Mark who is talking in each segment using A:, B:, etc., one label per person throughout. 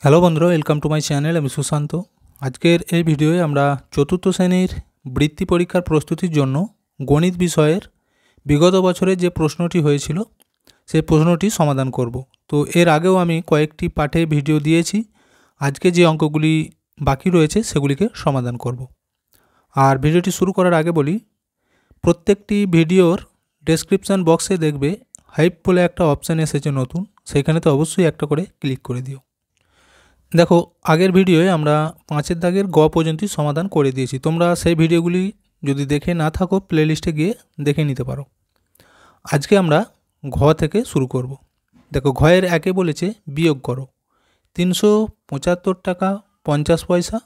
A: Hello বন্ধুরা, welcome to my channel. আমি সুশান্ত। আজকের এই ভিডিওয়ে আমরা চতুর্থ শ্রেণীর বৃত্তি পরীক্ষার প্রস্তুতির জন্য গণিত বিষয়ের বিগত বছরে যে প্রশ্নটি হয়েছিল সেই প্রশ্নটি সমাধান করব। তো এর আগেও আমি কয়েকটি পাঠে ভিডিও দিয়েছি। আজকে যে অঙ্কগুলি বাকি রয়েছে সেগুলিকে সমাধান করব। আর ভিডিওটি শুরু করার আগে বলি, প্রত্যেকটি ভিডিওর ডেসক্রিপশান বক্সে দেখবে হাইপ বলে একটা অপশান এসেছে নতুন, সেখানে তো অবশ্যই একটা করে ক্লিক করে দিও। দেখো, আগের ভিডিওয়ে আমরা 5-এর দাগের গ পর্যন্তই সমাধান করে দিয়েছি। তোমরা সেই ভিডিওগুলি যদি দেখে না থাকো প্লেলিস্টে গিয়ে দেখে নিতে পারো। আজকে আমরা ঘ থেকে শুরু করব। দেখো, ঘয়ের একে বলেছে বিয়োগ করো 375 টাকা 50 পয়সা,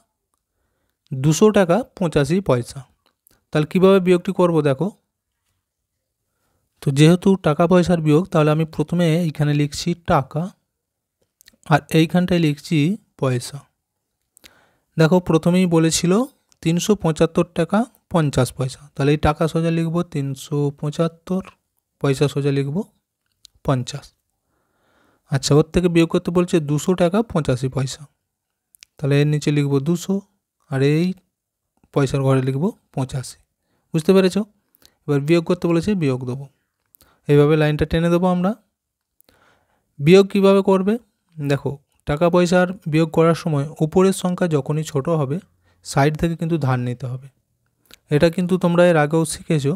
A: 200 টাকা 85 পয়সা। তাহলে কীভাবে বিয়োগটি করব দেখো। তো যেহেতু টাকা পয়সার বিয়োগ, তাহলে আমি প্রথমে এইখানে লিখছি টাকা আর এইখানটায় লিখছি পয়সা। দেখো, প্রথমেই বলেছিল 375 টাকা 50 পয়সা, তাহলে এই টাকা সোজা লিখব 375, পয়সা সোজা লিখব 50। আচ্ছা, ওর থেকে বিয়োগ করতে বলছে 200 টাকা 85 পয়সা, তাহলে এর নিচে লিখব 200 আর এই পয়সার ঘরে লিখব 85। বুঝতে পেরেছ? এবার বিয়োগ করতে বলেছে, বিয়োগ দেবো। এইভাবে লাইনটা টেনে দেবো আমরা। বিয়োগ কিভাবে করবে দেখো, টাকা পয়সার বিয়োগ করার সময় উপরের সংখ্যা যখনই ছোট হবে সাইড থেকে কিন্তু ধার নিতে হবে। এটা কিন্তু তোমরা এর আগেও শিখেছো।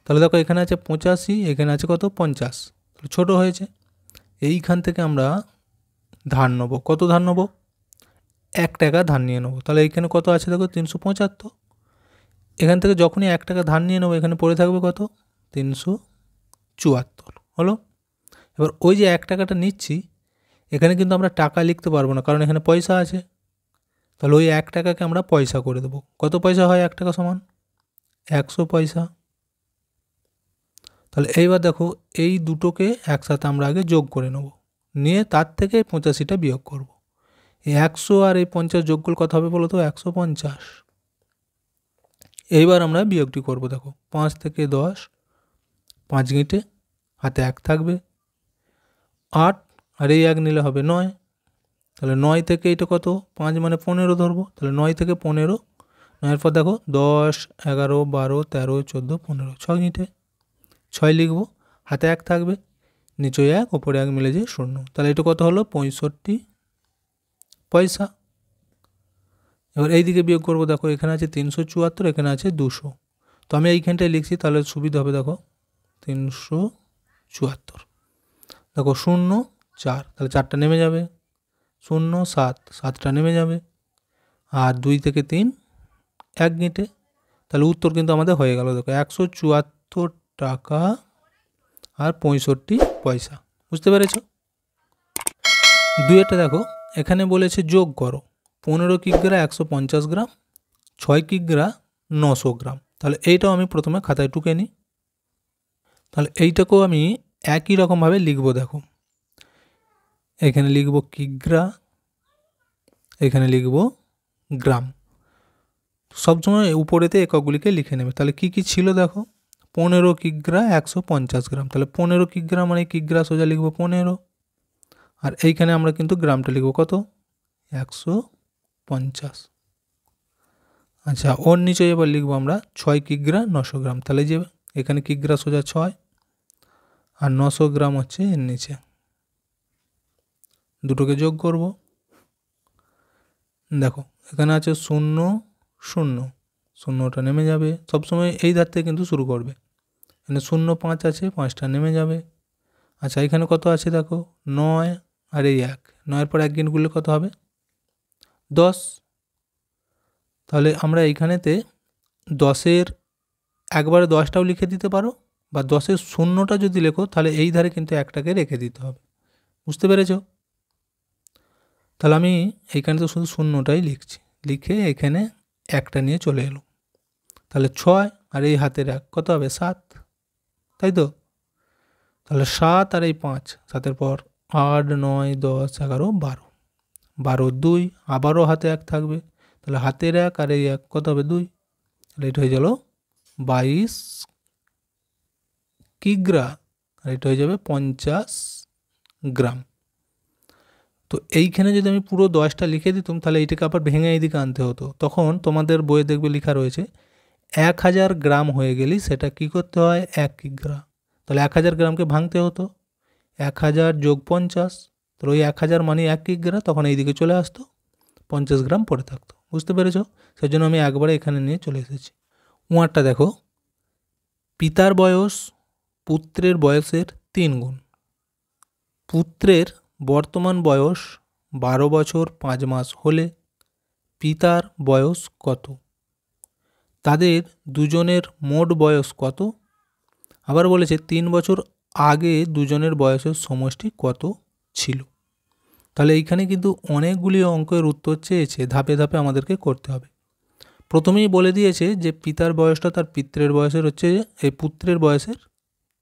A: তাহলে দেখো, এখানে আছে 85, এখানে আছে কত 50, ছোট হয়েছে। এইখান থেকে আমরা ধার নেবো। কত ধার নেবো? 1 টাকা ধার নিয়ে নেবো। তাহলে এইখানে কত আছে দেখো 375। এখান থেকে যখনই 1 টাকা ধার নিয়ে নেবো এখানে পড়ে থাকবে কত 374। হলো। এবার ওই যে 1 টাকাটা নিচ্ছি, এখানে কিন্তু আমরা টাকা লিখতে পারবো না, কারণ এখানে পয়সা আছে। তাহলে ওই 1 টাকাকে আমরা পয়সা করে দেবো। কত পয়সা হয় 1 টাকা সমান? 100 পয়সা। তাহলে এইবার দেখো, এই দুটোকে একসাথে আমরা আগে যোগ করে নেব, নিয়ে তার থেকে 85টা বিয়োগ করব। এই 100 আর এই 50 যোগ করলে কত হবে বলো তো? 150। এইবার আমরা বিয়োগটি করব। দেখো, 5 থেকে 10, 5 গিঁটে, হাতে 1 থাকবে, 8 আর এই 1 নিলে হবে 9। তাহলে 9 থেকে এটা কত? 5 মানে 15 ধরবো। তাহলে 9 থেকে 15, 9এর পর দেখো 10, 11, 12, 13, 14, 15, 6 গিঁটে, 6 লিখব, হাতে 1 থাকবে, নিচে 1, ওপরে 1 মিলে যায় 0। তাহলে এটা কত হলো? 65 পয়সা। এবার এই দিকে বিয়োগ করবো। দেখো, এখানে আছে 374, এখানে আছে 200। তো আমি এইখানটায় লিখছি, তাহলে সুবিধা হবে। দেখো, 374, দেখো 0, 4, তাহলে 4টা নেমে যাবে, 0, 7, 7টা নেমে যাবে, আর 2 থেকে 3, 1 গিঁটে। তাহলে উত্তর কিন্তু আমাদের হয়ে গেল। দেখো, 174 টাকা আর 65 পয়সা। বুঝতে পেরেছ? দুইটা দেখো, এখানে বলেছে যোগ করো 15 কিগ্রা 150 গ্রাম, 6 কিগ্রা 900 গ্রাম। তাহলে এইটাও আমি প্রথমে খাতায় টুকে নিই। তাহলে এইটাকেও আমি একই রকমভাবে লিখব। দেখো, এখানে লিখব কিগ্রা, এখানে লিখব গ্রাম। সবসময় উপরেতে এককগুলিকে লিখে নেবে। তাহলে কি কি ছিল দেখো, 15 কিগ্রা 150 গ্রাম। তাহলে 15 কিগ্রা মানে কিগ্রা সোজা লিখব 15, আর এইখানে আমরা কিন্তু গ্রামটা লিখব কত? 150। আচ্ছা, ওর নিচে এবার লিখবো আমরা 6 কিগ্রা 900 গ্রাম। তাহলে যে এখানে কিগ্রা সোজা 6 আর 900 গ্রাম হচ্ছে এর নিচে, দুটোকে যোগ করব। দেখো, এখানে আছে 0, 0, 0টা নেমে যাবে। সবসময় এই ধার থেকে কিন্তু শুরু করবে। এখানে 0, 5 আছে, 5টা নেমে যাবে। আচ্ছা, এখানে কত আছে দেখো 9 আর এই 1, 9-এর পর 1 গিন করলে কত হবে? 10। তাহলে আমরা এইখানেতে 10-এর একবারে 10টাও লিখে দিতে পারো, বা 10-এর 0টা যদি লেখো তাহলে এই ধারে কিন্তু 1টাকে রেখে দিতে হবে। বুঝতে পেরেছ? তাহলে আমি এইখানে তো শুধু 0টাই লিখছি, লিখে এখানে 1টা নিয়ে চলে এলো। তাহলে 6 আর এই হাতের 1 কত হবে? 7, তাই তো? তাহলে 7 আর এই 5, 7-এর পর 8, 9, 10, 11, 12, 12, 2, আবারও হাতে 1 থাকবে। তাহলে হাতের 1 আর এই 1 কত হবে? 2। তাহলে এটা হয়ে গেল 22 কিগ্রা, আর এটা হয়ে যাবে 50 গ্রাম। তো এইখানে যদি আমি পুরো 10টা লিখে দিতাম তাহলে এইটাকে আবার ভেঙে এইদিকে আনতে হতো। তখন তোমাদের বইয়ে দেখবে লেখা রয়েছে 1000 গ্রাম হয়ে গেলেই সেটা কি করতে হয় 1 কিগ্রা। তাহলে 1000 গ্রামকে ভাঙতে হতো 1000 যোগ 50, তো ওই 1000 মানে 1 কিগ্রা, তখন এইদিকে চলে আসতো 50 গ্রাম পড়ে থাকতো। বুঝতে পেরেছ? সেই জন্য আমি একবারে এখানে নিয়ে চলে এসেছি। উঁয়ারটা দেখো, পিতার বয়স পুত্রের বয়সের 3 গুণ। পুত্রের বর্তমান বয়স 12 বছর 5 মাস হলে পিতার বয়স কত? তাদের দুজনের মোট বয়স কত? আবার বলেছে 3 বছর আগে দুজনের বয়সের সমষ্টি কত ছিল। তাহলে এইখানে কিন্তু অনেকগুলি অঙ্কের উত্তর চেয়েছে, ধাপে ধাপে আমাদেরকে করতে হবে। প্রথমেই বলে দিয়েছে যে পিতার বয়সটা তার পিত্রের বয়সের হচ্ছে এই পুত্রের বয়সের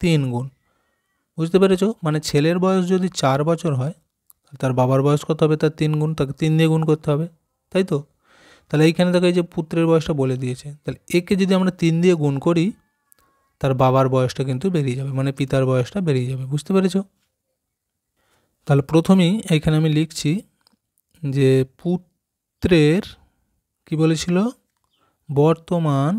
A: 3 গুণ। বুঝতে পেরেছো? মানে ছেলের বয়স যদি 4 বছর হয় তার বাবার বয়স কত হবে? তার 3 গুণ, তাকে 3 দিয়ে গুণ করতে হবে, তাই তো? তাহলে এইখানে দেখো এই যে পুত্রের বয়সটা বলে দিয়েছে, তাহলে একে যদি আমরা 3 দিয়ে গুণ করি তার বাবার বয়সটা কিন্তু বেরিয়ে যাবে, মানে পিতার বয়সটা বেরিয়ে যাবে। বুঝতে পেরেছো? তাহলে প্রথমেই এইখানে আমি লিখছি যে পুত্রের কি বলেছিল, বর্তমান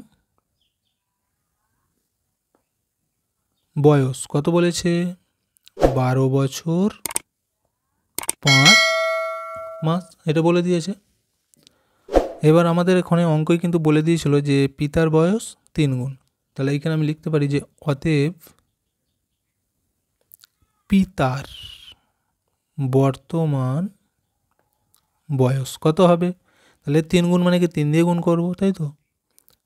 A: বয়স কত বলেছে? 12 বছর 5 মাস, এটা বলে দিয়েছে। এবার আমাদের এখানে অঙ্কই কিন্তু বলে দিয়েছিল যে পিতার বয়স 3 গুণ। তাহলে এইখানে আমি লিখতে পারি যে অতএব পিতার বর্তমান বয়স কত হবে? তাহলে 3 গুণ মানে কি 3 দিয়ে গুণ করবো, তাই তো?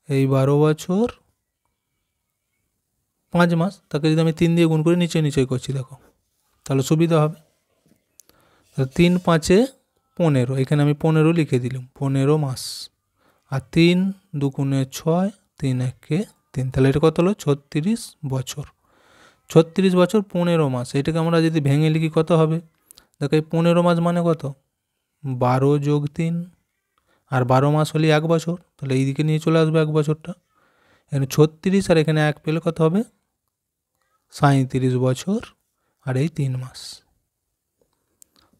A: এই 12 বছর 5 মাস, তাকে যদি আমি 3 দিয়ে গুণ করে নিচে নিচে করছি দেখো, তাহলে সুবিধা হবে। 3 5 15, এখানে আমি 15 লিখে দিলাম, 15 মাস। আর 3 2 6, 3 1 3, তাহলে এটা কত হলো? 36 বছর। 36 বছর 15 মাস, এটাকে আমরা যদি ভেঙে লিখি কত হবে? দেখো এই 15 মাস মানে কত? 12 যোগ 3, আর 12 মাস হলে 1 বছর, তাহলে এইদিকে নিয়ে চলে আসবে 1 বছরটা। এখানে 36 আর এখানে 1 পেলে কত হবে? 37 বছর আর এই 3 মাস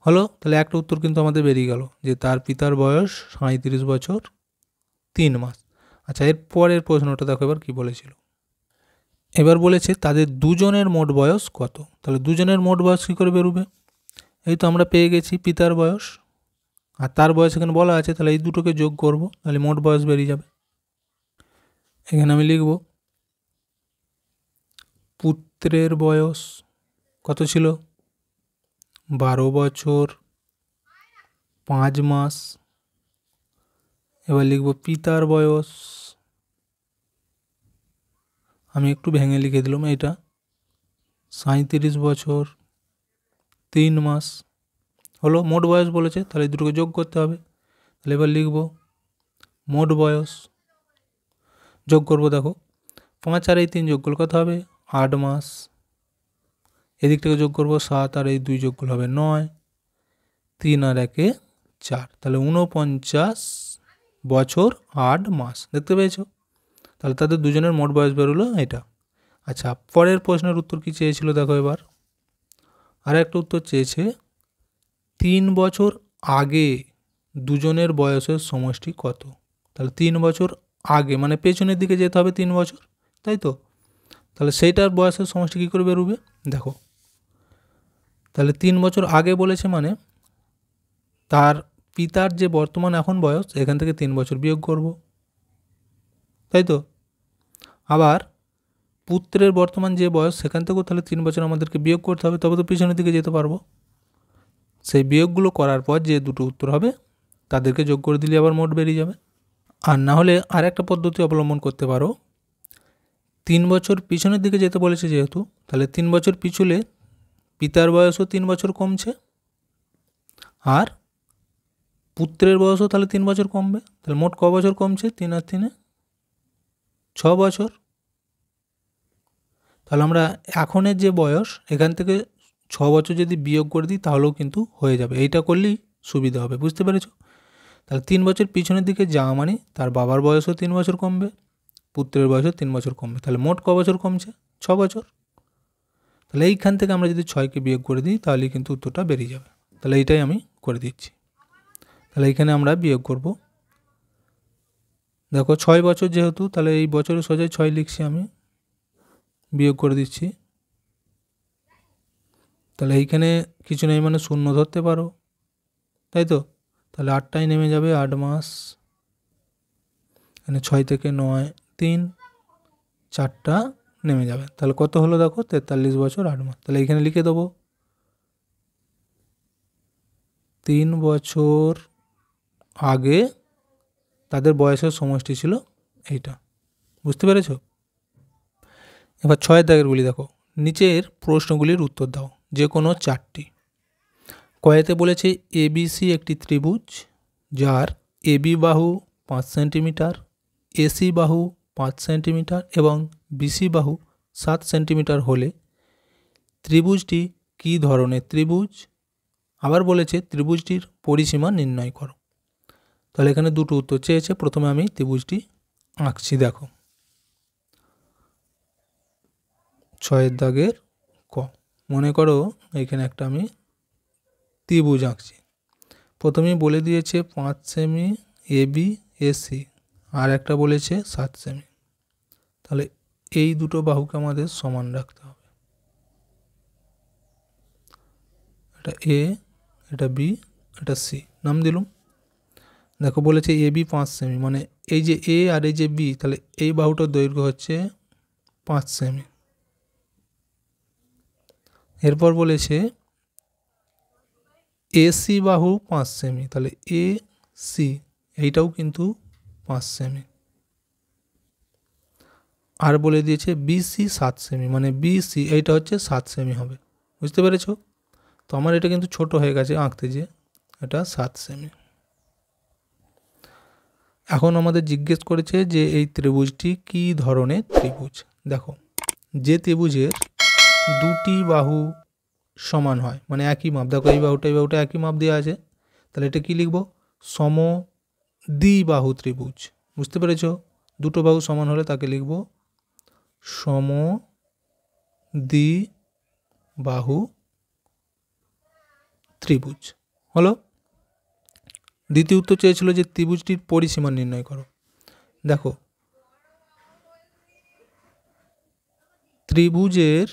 A: হলো। তাহলে একটা উত্তর কিন্তু আমাদের বেরিয়ে গেল যে তার পিতার বয়স 37 বছর 3 মাস। আচ্ছা, এর পরের প্রশ্নটা দেখো এবার কি বলেছিল। এবার বলেছে তাদের দুজনের মোট বয়স কত? তাহলে দুজনের মোট বয়স কী করে বেরোবে? এই তো আমরা পেয়ে গেছি পিতার বয়স আর তার বয়স এখানে বলা আছে, তাহলে এই দুটোকে যোগ করব, তাহলে মোট বয়স বেরিয়ে যাবে। এখানে আমি লিখব পুত্রের বয়স কত ছিল? 12 বছর 5 মাস। এবার লিখব পিতার বয়স, আমি একটু ভেঙে লিখে দিলাম, এটা 37 বছর 3 মাস হলো। মোট বয়স বলেছে, তাহলে এই দুটোকে যোগ করতে হবে। তাহলে এবার লিখব মোট বয়স, যোগ করব, দেখো 5 আর এই 3 যোগ করলে কত হবে? 8 মাস। এদিক থেকে যোগ করব 7 আর এই 2 যোগ করলে হবে 9, 3 আর 1 4, তাহলে 49 বছর 8 মাস। দেখতে পেয়েছো? তাহলে তাদের দুজনের মোট বয়স বেরোলো এটা। আচ্ছা, পরের প্রশ্নের উত্তর কি চেয়েছিল দেখো এবার। আর একটা উত্তর চেয়েছে 3 বছর আগে দুজনের বয়সের সমষ্টি কত? তাহলে 3 বছর আগে মানে পেছনের দিকে যেতে হবে 3 বছর, তাই তো? তাহলে সেইটার বয়সের সমষ্টি কী করে বেরোবে দেখো। তাহলে 3 বছর আগে বলেছে মানে তার পিতার যে বর্তমান এখন বয়স, এখান থেকে 3 বছর বিয়োগ করব, তাই তো? আবার পুত্রের বর্তমান যে বয়স, সেখান থেকেও তাহলে 3 বছর আমাদেরকে বিয়োগ করতে হবে, তবে তো পিছনের দিকে যেতে পারবো। সেই বিয়োগগুলো করার পর যে দুটো উত্তর হবে তাদেরকে যোগ করে দিলে আবার মোট বেরিয়ে যাবে। আর না হলে আর একটা পদ্ধতি অবলম্বন করতে পারো। 3 বছর পিছনের দিকে যেতে বলেছে যেহেতু, তাহলে 3 বছর পিছুলে পিতার বয়সও 3 বছর কমছে আর পুত্রের বয়সও তাহলে 3 বছর কমবে। তাহলে মোট ক বছর কমছে? 3 আর 3 6 বছর। তাহলে আমরা এখনের যে বয়স, এখান থেকে 6 বছর যদি বিয়োগ করে দিই তাহলেও কিন্তু হয়ে যাবে। এইটা করলেই সুবিধা হবে। বুঝতে পেরেছো? তাহলে 3 বছর পিছনের দিকে যাওয়া মানে তার বাবার বয়সও 3 বছর কমবে, পুত্রের বয়সও 3 বছর কমবে। তাহলে মোট ক বছর কমছে? 6 বছর। তাহলে এইখান থেকে আমরা যদি 6কে বিয়োগ করে দিই তাহলেই কিন্তু উত্তরটা বেরিয়ে যাবে। তাহলে এইটাই আমি করে দিচ্ছি। তাহলে এখানে আমরা বিয়োগ করব। দেখো 6 বছর যেহেতু, তাহলে এই বছরে সোজাই 6 লিখছি আমি, বিয়োগ করে দিচ্ছি। তাহলে এইখানে কিছু নেই মানে শূন্য ধরতে পারো, তাই তো। তাহলে 8টাই নেমে যাবে, 8 মাস। এখানে 6 থেকে 9, 3, 4টা নেমে যাবে। তাহলে কত হলো দেখো, 43 বছর 8 মাস। তাহলে এখানে লিখে দেবো 3 বছর আগে তাদের বয়সের সমষ্টি ছিল এইটা। বুঝতে পেরেছো? এবার 6 দাগেরগুলি দেখো, নিচের প্রশ্নগুলির উত্তর দাও, যে কোনো 4টি। কয়েতে বলেছে এবিসি একটি ত্রিভুজ যার এবি বাহু 5 সেন্টিমিটার, এসি বাহু 5 সেন্টিমিটার এবং বিসি বাহু 7 সেন্টিমিটার হলে ত্রিভুজটি কী ধরনের ত্রিভুজ? আবার বলেছে ত্রিভুজটির পরিসীমা নির্ণয় করো। তাহলে এখানে দুটো উত্তর চেয়েছে। প্রথমে আমি ত্রিভুজটি আঁকছি। দেখো 6 দাগের ক, মনে করো এখানে একটা আমি ত্রিভুজ আঁকছি। প্রথমেই বলে দিয়েছে 5 সেমি এবি এসি, আর একটা বলেছে 7 সেমি। তাহলে এই দুটো বাহুকে আমাদের সমান রাখতে হবে। এটা এ, এটা বি, এটা সি, নাম দিলুম। দেখো বলেছে এবি 5 সেমি, মানে এই যে এ আর এই যে বি, তাহলে এই বাহুটার দৈর্ঘ্য হচ্ছে 5 সেমি। এরপর বলেছে এসি বাহু 5 সেমি, তাহলে এ সি এইটাও কিন্তু 5 সেমি। আর বলে দিয়েছে বিসি 7 সেমি, মানে বিসি এইটা হচ্ছে 7 সেমি হবে। বুঝতে পেরেছো? তো আমার এটা কিন্তু ছোট হয়ে গেছে আঁকতে, যে এটা 7 সেমি। এখন আমাদের জিজ্ঞেস করেছে যে এই ত্রিভুজটি কী ধরনের ত্রিভুজ। দেখো, যে ত্রিভুজের দুটি বাহু সমান হয়, মানে একই মাপ, দেখো এই বাহুটা একই মাপ দেওয়া আছে, তাহলে এটা কি লিখব? সমদ্বিবাহু ত্রিভুজ। বুঝতে পেরেছ? দুটো বাহু সমান হলে তাকে লিখব সমদ্বিবাহু ত্রিভুজ। হলো। দ্বিতীয় উত্তর চেয়েছিল যে ত্রিভুজটির পরিসীমা নির্ণয় করো। দেখো ত্রিভুজের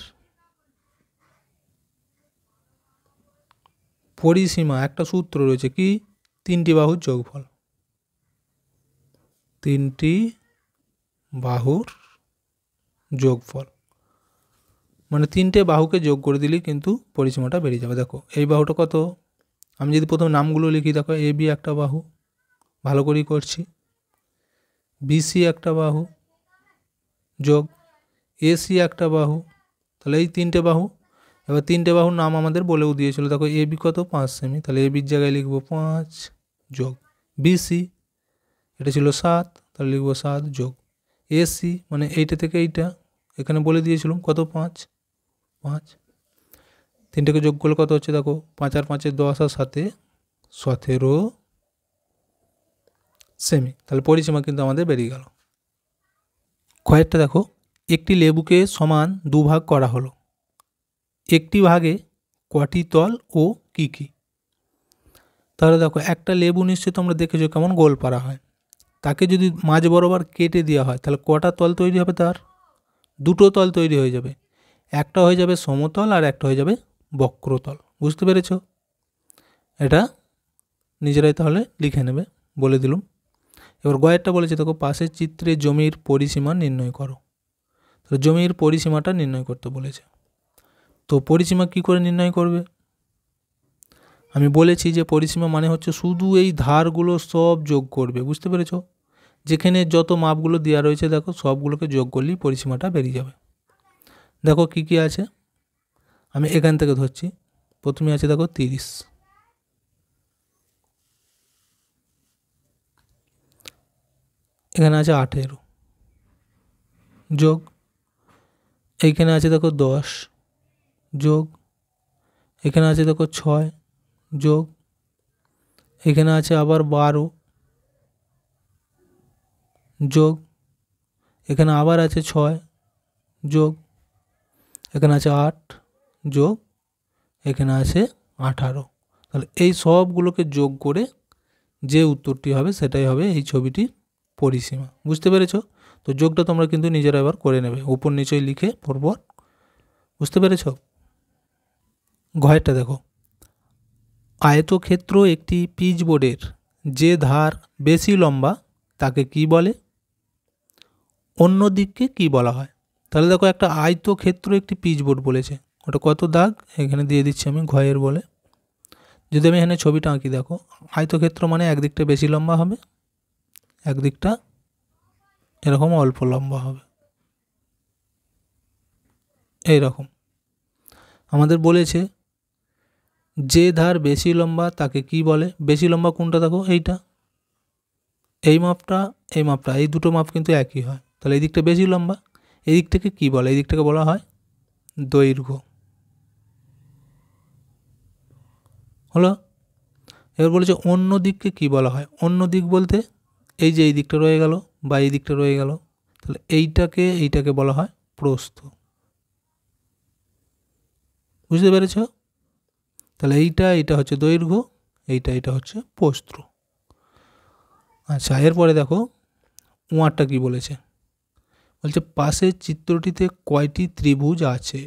A: পরিসীমা একটা সূত্র রয়েছে, কি? 3টি বাহুর যোগফল। 3টি বাহুর যোগফল মানে 3টে বাহুকে যোগ করে দিলেই কিন্তু পরিসীমাটা বেরিয়ে যাবে। দেখো এই বাহুটা কত, আমি যদি প্রথমে নামগুলো লিখি, দেখো এ বি একটা বাহু, ভালো করেই করছি, বিসি একটা বাহু যোগ এসি একটা বাহু, তাহলে এই 3টে বাহু। এবার 3টে বাহুর নাম আমাদের বলেও দিয়েছিল। দেখো এ বি কত, 5 সেমি, তাহলে এ বির জায়গায় লিখব 5 যোগ বিসি, এটা ছিল 7, তাহলে লিখব 7 যোগ এসি, মানে এইটা থেকে এইটা এখানে বলে দিয়েছিলাম কত, 5। 3টেকে যোগ করলে কত হচ্ছে, দেখো 5 আর 5 10 আর 7 17 সেমি। তাহলে পরিসীমা কিন্তু আমাদের বেরিয়ে গেল। কয়েকটা দেখো, একটি লেবুকে সমান দুভাগ করা হলো, একটি ভাগে কটি তল ও কি কি? তাহলে দেখো একটা লেবু নিশ্চয়ই তোমরা দেখেছো কেমন গোল পাড়া হয়, তাকে যদি মাঝ বরাবর কেটে দেওয়া হয় তাহলে কটা তল তৈরি হবে? তার দুটো তল তৈরি হয়ে যাবে, একটা হয়ে যাবে সমতল আর একটা হয়ে যাবে বক্রতল। বুঝতে পেরেছ? এটা নিজেরাই তাহলে লিখে নেবে, বলে দিলাম। এবার গয়েরটা বলেছে, দেখো পাশের চিত্রে জমির পরিসীমা নির্ণয় করো। তাহলে জমির পরিসীমাটা নির্ণয় করতে বলেছে। তো পরিসীমা কি করে নির্ণয় করবে? আমি বলেছি যে পরিসীমা মানে হচ্ছে শুধু এই ধারগুলো সব যোগ করবে। বুঝতে পেরেছ? যেখানে যত মাপগুলো দেওয়া রয়েছে দেখো সবগুলোকে যোগ করলেই পরিসীমাটা বেরিয়ে যাবে। দেখো কি কি আছে, আমি এখান থেকে ধরছি। প্রথমে আছে দেখো 30, এখানে আছে 18 যোগ, এইখানে আছে দেখো 10 যোগ, এখানে আছে দেখো 6 যোগ, এখানে আছে আবার 12 যোগ, এখানে আবার আছে 6 যোগ, এখানে আছে 8 যোগ, এখানে আছে 18। তাহলে এই সবগুলোকে যোগ করে যে উত্তরটি হবে সেটাই হবে এই ছবিটির পরিসীমা। বুঝতে পেরেছো? তো যোগটা তোমরা কিন্তু নিজেরা এবার করে নেবে, উপর নিচেই লিখে পরপর। বুঝতে পেরেছো? ঘয়েরটা দেখো, আয়তক্ষেত্র একটি পিচবোর্ডের যে ধার বেশি লম্বা তাকে কি বলে? অন্য দিককে কি বলা হয়? তাহলে দেখো, একটা আয়তক্ষেত্র একটি পিচবোর্ড বলেছে, ওটা কত দাগ এখানে দিয়ে দিচ্ছি আমি ঘয়ের বলে। যদি আমি এখানে ছবিটা আঁকি, দেখো আয়তক্ষেত্র মানে একদিকটা বেশি লম্বা হবে, একদিকটা এরকম অল্প লম্বা হবে, এইরকম। আমাদের বলেছে যে ধার বেশি লম্বা তাকে কি বলে? বেশি লম্বা কোনটা দেখো, এইটা, এই মাপটা, এই মাপটা, এই দুটো মাপ কিন্তু একই হয়, তাহলে এই দিকটা বেশি লম্বা। এই দিকটাকে কী বলে? এই দিকটাকে বলা হয় দৈর্ঘ্য। হলো? এবার বলেছে অন্য দিককে কি বলা হয়? অন্য দিক বলতে এই যে এই দিকটা রয়ে গেল বা এই দিকটা রয়ে গেল, তাহলে এইটাকে বলা হয় প্রস্থ। বুঝতে পেরেছ? তাহলে এইটা হচ্ছে দৈর্ঘ্য, এইটা হচ্ছে প্রস্থ। আচ্ছা, এরপরে দেখো উয়ারটা কি বলেছে। বলছে পাশের চিত্রটিতে কয়টি ত্রিভুজ আছে?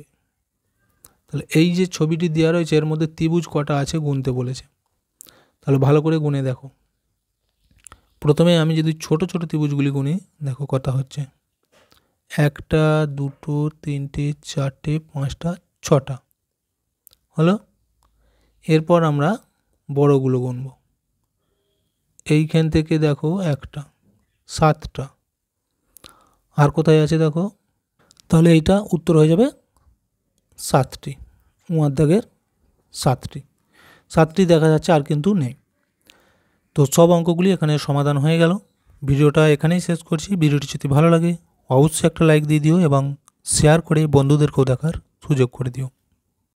A: তাহলে এই যে ছবিটি দেওয়া রয়েছে এর মধ্যে ত্রিভুজ কটা আছে গুনতে বলেছে। তাহলে ভালো করে গুনে দেখো। প্রথমে আমি যদি ছোট ছোট ত্রিভুজগুলি গুনি, দেখো কটা হচ্ছে, 1 2 3 4 5 6টা হলো। এরপর আমরা বড়গুলো গুনব, এইখান থেকে দেখো 1টা, 7টা, আর কোথায় আছে দেখো। তাহলে এইটা উত্তর হয়ে যাবে 7টি, উয়ার দাগের 7টি দেখা যাচ্ছে, আর কিন্তু নেই। তো সব অঙ্কগুলি এখানে সমাধান হয়ে গেল। ভিডিওটা এখানেই শেষ করছি। ভিডিওটি যদি ভালো লাগে অবশ্যই একটা লাইক দিয়ে দিও এবং শেয়ার করে বন্ধুদেরকেও দেখার সুযোগ করে দিও।